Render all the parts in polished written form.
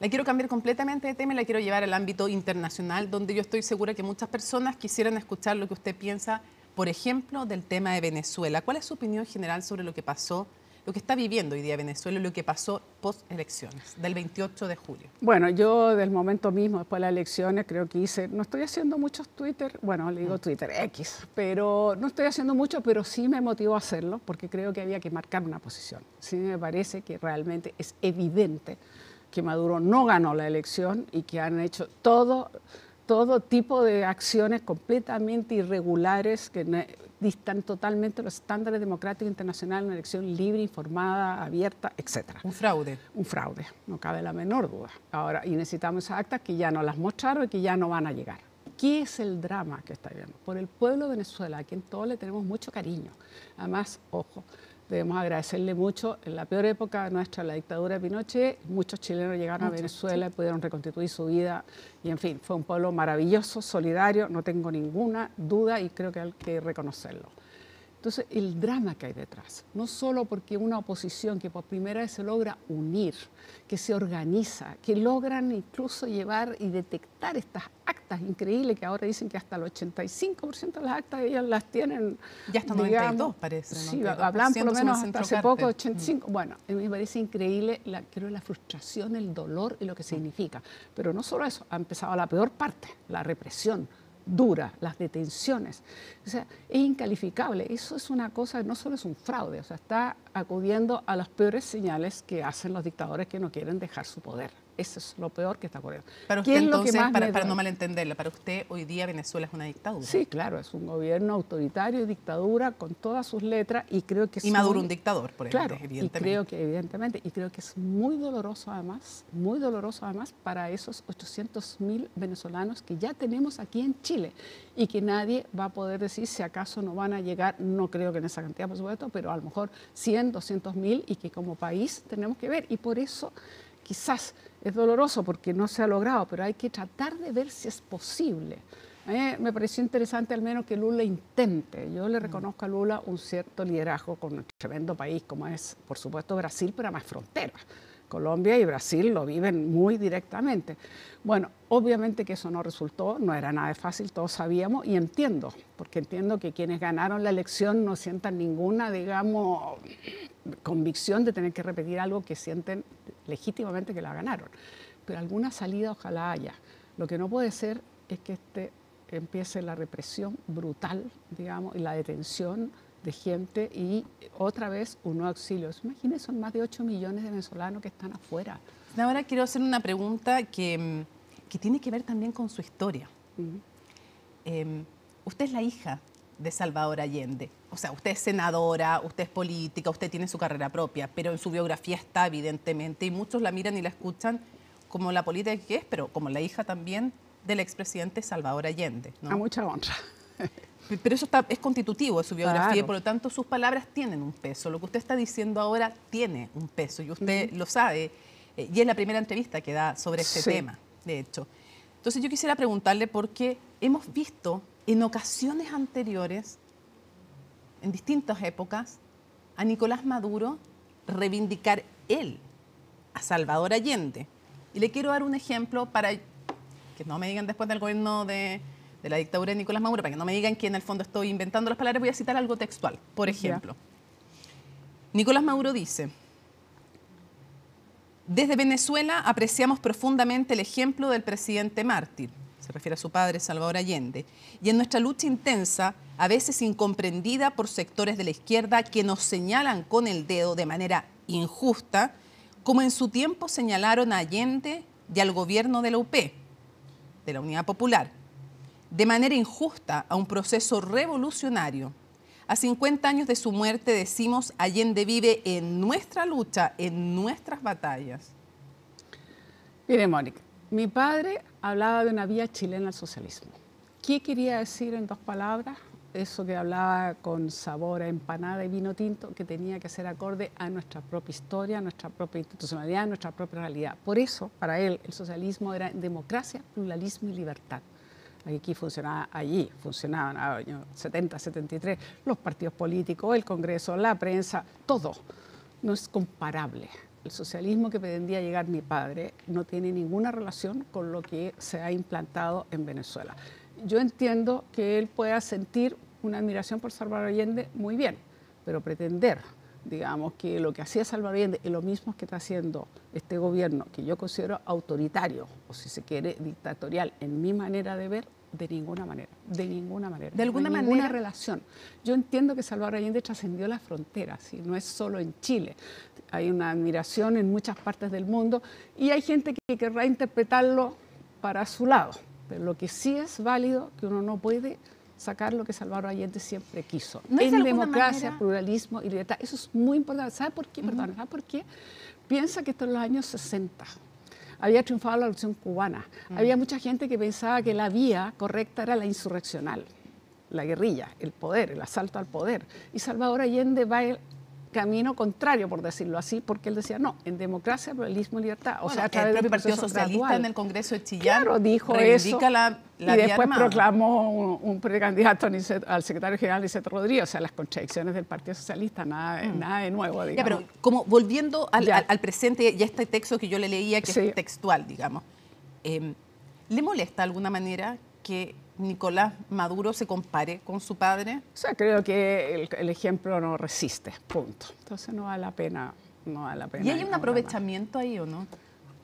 La quiero cambiar completamente de tema y la quiero llevar al ámbito internacional, donde yo estoy segura que muchas personas quisieran escuchar lo que usted piensa, por ejemplo, del tema de Venezuela. ¿Cuál es su opinión general sobre lo que pasó, lo que está viviendo hoy día Venezuela y lo que pasó post-elecciones, del 28 de julio? Bueno, yo del momento mismo, después de las elecciones, creo que no estoy haciendo muchos Twitter, bueno, le digo Twitter, X, pero no estoy haciendo mucho, pero sí me motivó a hacerlo, porque creo que había que marcar una posición. Sí me parece que realmente es evidente que Maduro no ganó la elección y que han hecho todo tipo de acciones completamente irregulares que distan totalmente los estándares democráticos internacionales, una elección libre, informada, abierta, etc. Un fraude. Un fraude, no cabe la menor duda. Ahora, y necesitamos esas actas que ya no las mostraron y que ya no van a llegar. ¿Qué es el drama que está viendo? Por el pueblo de Venezuela, a quien todos le tenemos mucho cariño. Además, ojo, debemos agradecerle mucho. En la peor época nuestra, la dictadura de Pinochet, muchos chilenos llegaron a Venezuela y pudieron reconstituir su vida. Y en fin, fue un pueblo maravilloso, solidario, no tengo ninguna duda y creo que hay que reconocerlo. Entonces, el drama que hay detrás, no solo porque una oposición que por primera vez se logra unir, que se organiza, que logran incluso llevar y detectar estas actas increíbles que ahora dicen que hasta el 85% de las actas ellas las tienen. Ya hasta 92 parece. Sí, hablan por lo menos hasta hace poco 85. Bueno, a mí me parece increíble, creo, la frustración, el dolor y lo que significa. Pero no solo eso, ha empezado la peor parte, la represión dura, las detenciones. O sea, es incalificable. Eso es una cosa, no solo es un fraude, o sea, está acudiendo a las peores señales que hacen los dictadores que no quieren dejar su poder. Eso es lo peor que está ocurriendo. Para usted, entonces, para no malentenderla, para usted hoy día Venezuela es una dictadura. Sí, claro, es un gobierno autoritario y dictadura con todas sus letras y creo que... Y Maduro un dictador, por ejemplo, claro, evidentemente. Y creo que es muy doloroso además para esos 800.000 venezolanos que ya tenemos aquí en Chile y que nadie va a poder decir si acaso no van a llegar, no creo que en esa cantidad, por supuesto, pero a lo mejor 100, 200.000 y que como país tenemos que ver. Y por eso quizás es doloroso porque no se ha logrado, pero hay que tratar de ver si es posible. A mí me pareció interesante al menos que Lula intente. Yo le reconozco a Lula un cierto liderazgo con un tremendo país como es, por supuesto, Brasil, pero más fronteras. Colombia y Brasil lo viven muy directamente. Bueno, obviamente que eso no resultó, no era nada fácil, todos sabíamos y entiendo, porque entiendo que quienes ganaron la elección no sientan ninguna, digamos, convicción de tener que repetir algo que sienten legítimamente que la ganaron. Pero alguna salida ojalá haya. Lo que no puede ser es que empiece la represión brutal, digamos, y la detención de gente y otra vez un nuevo auxilio. Imagínense, son más de 8 millones de venezolanos que están afuera. Ahora quiero hacer una pregunta que tiene que ver también con su historia. Usted es la hija de Salvador Allende. O sea, usted es senadora, usted es política, usted tiene su carrera propia, pero en su biografía está evidentemente, y muchos la miran y la escuchan como la política que es, pero como la hija también del expresidente Salvador Allende, ¿no? A mucha honra. Pero eso es constitutivo de su biografía, claro. Por lo tanto sus palabras tienen un peso. Lo que usted está diciendo ahora tiene un peso y usted lo sabe. Y es la primera entrevista que da sobre este tema, de hecho. Entonces yo quisiera preguntarle porque hemos visto en ocasiones anteriores, en distintas épocas, a Nicolás Maduro reivindicar él a Salvador Allende. Y le quiero dar un ejemplo para que no me digan después del gobierno de la dictadura de Nicolás Maduro, para que no me digan que en el fondo estoy inventando las palabras, voy a citar algo textual. Por ejemplo, Nicolás Maduro dice: desde Venezuela apreciamos profundamente el ejemplo del presidente mártir, se refiere a su padre Salvador Allende, y en nuestra lucha intensa, a veces incomprendida por sectores de la izquierda que nos señalan con el dedo de manera injusta, como en su tiempo señalaron a Allende y al gobierno de la UP, de la Unidad Popular, de manera injusta a un proceso revolucionario. A 50 años de su muerte decimos: Allende vive en nuestra lucha, en nuestras batallas. Mire, Mónica, mi padre hablaba de una vía chilena al socialismo. ¿Qué quería decir en 2 palabras? Eso que hablaba con sabor a empanada y vino tinto, que tenía que ser acorde a nuestra propia historia, a nuestra propia institucionalidad, a nuestra propia realidad. Por eso, para él, el socialismo era democracia, pluralismo y libertad. Allí funcionaban en el año 70, 73, los partidos políticos, el Congreso, la prensa, todo. No es comparable. el socialismo que pretendía llegar mi padre no tiene ninguna relación con lo que se ha implantado en Venezuela. Yo entiendo que él pueda sentir una admiración por Salvador Allende, muy bien, pero pretender, digamos, que lo que hacía Salvador Allende es lo mismo que está haciendo este gobierno, que yo considero autoritario, o si se quiere, dictatorial, en mi manera de ver, de ninguna manera, de ninguna manera. ¿De alguna manera? Ninguna relación. Yo entiendo que Salvador Allende trascendió las fronteras, y no es solo en Chile. Hay una admiración en muchas partes del mundo y hay gente que querrá interpretarlo para su lado. Pero lo que sí es válido, que uno no puede sacar lo que Salvador Allende siempre quiso. ¿No en de democracia, manera? Pluralismo y libertad. Eso es muy importante. ¿Sabe por qué? Perdón, ¿sabe por qué? Piensa que esto en los años 60 había triunfado la revolución cubana. Había mucha gente que pensaba que la vía correcta era la insurreccional, la guerrilla, el poder, el asalto al poder. Y Salvador Allende va el camino contrario, por decirlo así, porque él decía, no, en democracia, pluralismo y libertad. O sea, a través el del Partido proceso Socialista gradual. en el Congreso de Chillán Claro, dijo reivindica eso la y vía después armada. proclamó un precandidato al secretario general Niceto Rodríguez. O sea, las contradicciones del Partido Socialista, nada de nuevo, digamos. Ya, pero como volviendo al presente y a este texto que yo le leía, que Sí. es textual, digamos, ¿le molesta de alguna manera que Nicolás Maduro se compare con su padre? O sea, creo que el ejemplo no resiste, punto. Entonces no vale la pena. No vale la pena. ¿Y hay un digamos, aprovechamiento ahí o no?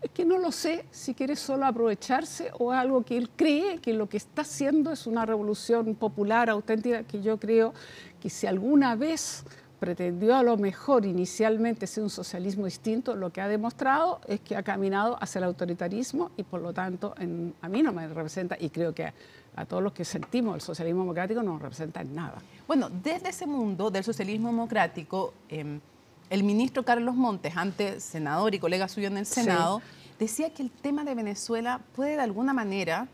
Es que no lo sé si quiere solo aprovecharse o algo que él cree que lo que está haciendo es una revolución popular, auténtica, que yo creo que si alguna vez pretendió a lo mejor inicialmente ser un socialismo distinto, lo que ha demostrado es que ha caminado hacia el autoritarismo y por lo tanto a mí no me representa, y creo que a todos los que sentimos el socialismo democrático no nos representa en nada. Bueno, desde ese mundo del socialismo democrático, el ministro Carlos Montes, antes senador y colega suyo en el Senado, decía que el tema de Venezuela puede de alguna manera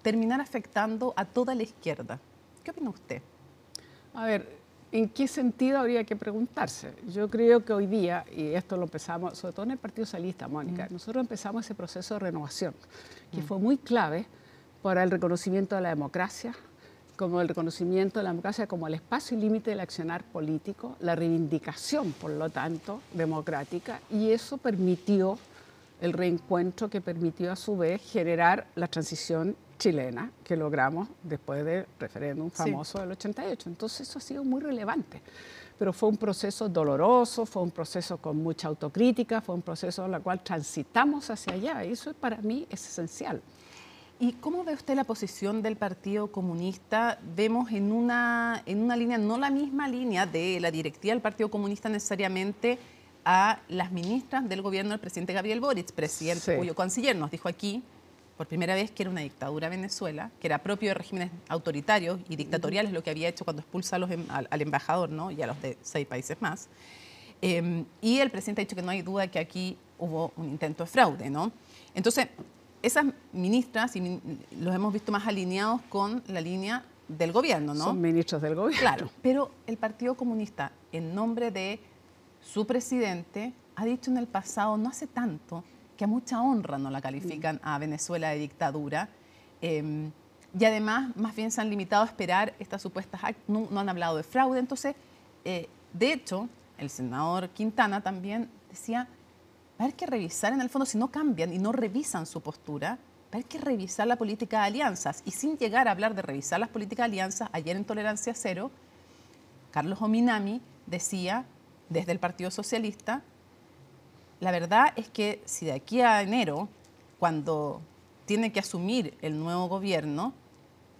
terminar afectando a toda la izquierda. ¿Qué opina usted? A ver, ¿en qué sentido habría que preguntarse? Yo creo que hoy día, y esto lo empezamos, sobre todo en el Partido Socialista, Mónica, nosotros empezamos ese proceso de renovación, que fue muy clave para el reconocimiento de la democracia, como el reconocimiento de la democracia como el espacio y límite del accionar político, la reivindicación, por lo tanto, democrática, y eso permitió el reencuentro que permitió a su vez generar la transición chilena que logramos después del referéndum famoso del 88. Entonces eso ha sido muy relevante, pero fue un proceso doloroso, fue un proceso con mucha autocrítica, fue un proceso en el cual transitamos hacia allá, y eso para mí es esencial. ¿Y cómo ve usted la posición del Partido Comunista? Vemos en una línea, no la misma línea de la directiva del Partido Comunista necesariamente, a las ministras del gobierno del presidente Gabriel Boric, presidente cuyo canciller nos dijo aquí por primera vez que era una dictadura Venezuela, que era propio de regímenes autoritarios y dictatoriales, lo que había hecho cuando expulsa al embajador, ¿no? Y a los de 6 países más. Y el presidente ha dicho que no hay duda que aquí hubo un intento de fraude, ¿no? Entonces, esas ministras los hemos visto más alineados con la línea del gobierno, ¿no? Son ministros del gobierno. Claro, pero el Partido Comunista, en nombre de su presidente, ha dicho en el pasado, no hace tanto, que a mucha honra no la califican a Venezuela de dictadura. Y además, más bien se han limitado a esperar estas supuestas actas, no han hablado de fraude. Entonces, de hecho, el senador Quintana también decía, va a haber que revisar en el fondo, si no cambian y no revisan su postura, va a haber que revisar la política de alianzas. Y sin llegar a hablar de revisar las políticas de alianzas, ayer en Tolerancia Cero, Carlos Ominami decía, desde el Partido Socialista, la verdad es que si de aquí a enero, cuando tiene que asumir el nuevo gobierno,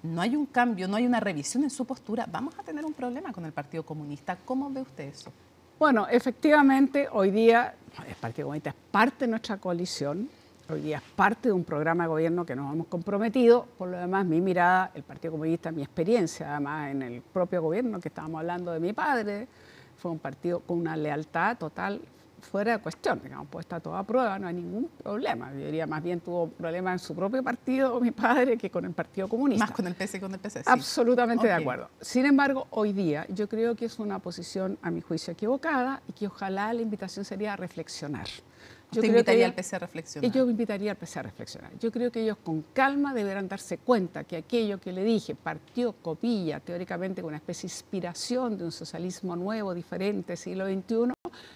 no hay un cambio, no hay una revisión en su postura, vamos a tener un problema con el Partido Comunista. ¿Cómo ve usted eso? Bueno, efectivamente, hoy día el Partido Comunista es parte de nuestra coalición, hoy día es parte de un programa de gobierno que nos hemos comprometido. Por lo demás, mi mirada, el Partido Comunista, mi experiencia, además en el propio gobierno que estábamos hablando de mi padre, fue un partido con una lealtad total fuera de cuestión, digamos, puesta a toda prueba, no hay ningún problema. Yo diría, más bien tuvo problemas en su propio partido, mi padre, que con el Partido Comunista. Más con el PS que con el PC, sí. Absolutamente de acuerdo. Sin embargo, hoy día yo creo que es una posición, a mi juicio, equivocada y que ojalá la invitación sería a reflexionar. ¿Usted invitaría al PC a reflexionar? Yo invitaría al PC a reflexionar. Yo creo que ellos con calma deberán darse cuenta que aquello que le dije partió copilla, teóricamente con una especie de inspiración de un socialismo nuevo, diferente, siglo XXI,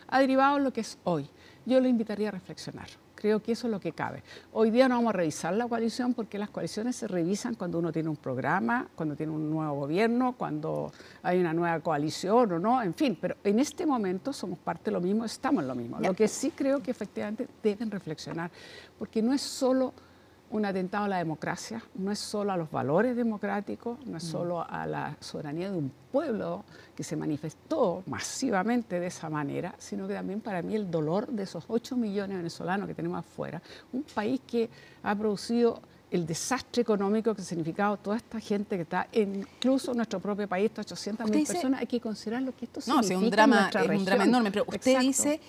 ha derivado en lo que es hoy. yo le invitaría a reflexionar. Creo que eso es lo que cabe. Hoy día no vamos a revisar la coalición porque las coaliciones se revisan cuando uno tiene un programa, cuando tiene un nuevo gobierno, cuando hay una nueva coalición o no, en fin. Pero en este momento somos parte de lo mismo, estamos en lo mismo. Lo que sí creo que efectivamente deben reflexionar, porque no es solo un atentado a la democracia, no es solo a los valores democráticos, no es solo a la soberanía de un pueblo que se manifestó masivamente de esa manera, sino que también para mí el dolor de esos 8 millones de venezolanos que tenemos afuera, un país que ha producido el desastre económico que ha significado toda esta gente que está, incluso en nuestro propio país, estas 800.000 personas, hay que considerar lo que esto significa es un drama, en nuestra región. un drama enorme, pero usted dice...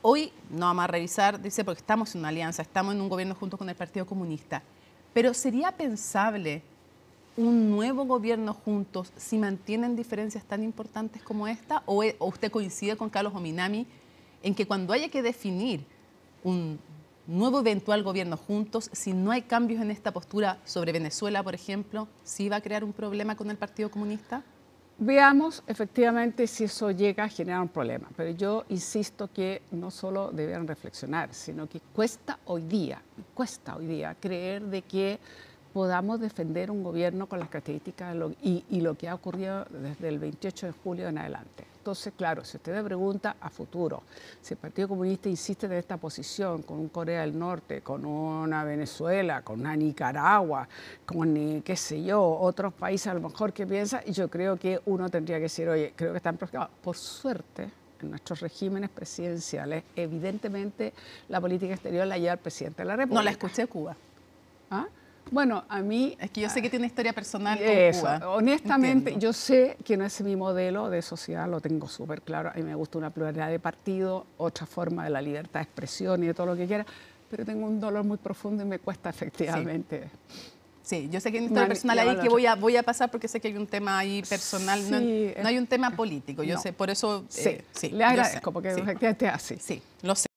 hoy no vamos a revisar, dice, porque estamos en una alianza, estamos en un gobierno junto con el Partido Comunista, pero ¿sería pensable un nuevo gobierno juntos si mantienen diferencias tan importantes como esta? ¿O usted coincide con Carlos Ominami en que cuando haya que definir un nuevo eventual gobierno juntos, si no hay cambios en esta postura sobre Venezuela, por ejemplo, sí va a crear un problema con el Partido Comunista? Veamos efectivamente si eso llega a generar un problema, pero yo insisto que no solo deben reflexionar, sino que cuesta hoy día creer de que podamos defender un gobierno con las características y lo que ha ocurrido desde el 28 de julio en adelante. Entonces, claro, si usted me pregunta a futuro, si el Partido Comunista insiste en esta posición con un Corea del Norte, con una Venezuela, con una Nicaragua, con, qué sé yo, otros países a lo mejor que piensan, yo creo que uno tendría que decir, oye, creo que están preocupados. Por suerte, en nuestros regímenes presidenciales, evidentemente la política exterior la lleva el presidente de la República. No la escuché Cuba. ¿Ah? Bueno, a mí... Es que yo sé que tiene historia personal con Cuba. Honestamente, Entiendo. yo sé que no es mi modelo de sociedad, lo tengo súper claro. A mí me gusta una pluralidad de partidos, otra forma de la libertad de expresión y de todo lo que quiera, pero tengo un dolor muy profundo y me cuesta efectivamente... Sí, yo sé que hay una historia personal ahí que voy a pasar porque sé que hay un tema ahí personal, sí, no hay un tema político. Yo sé, por eso... le agradezco porque efectivamente es así. Sí, lo sé.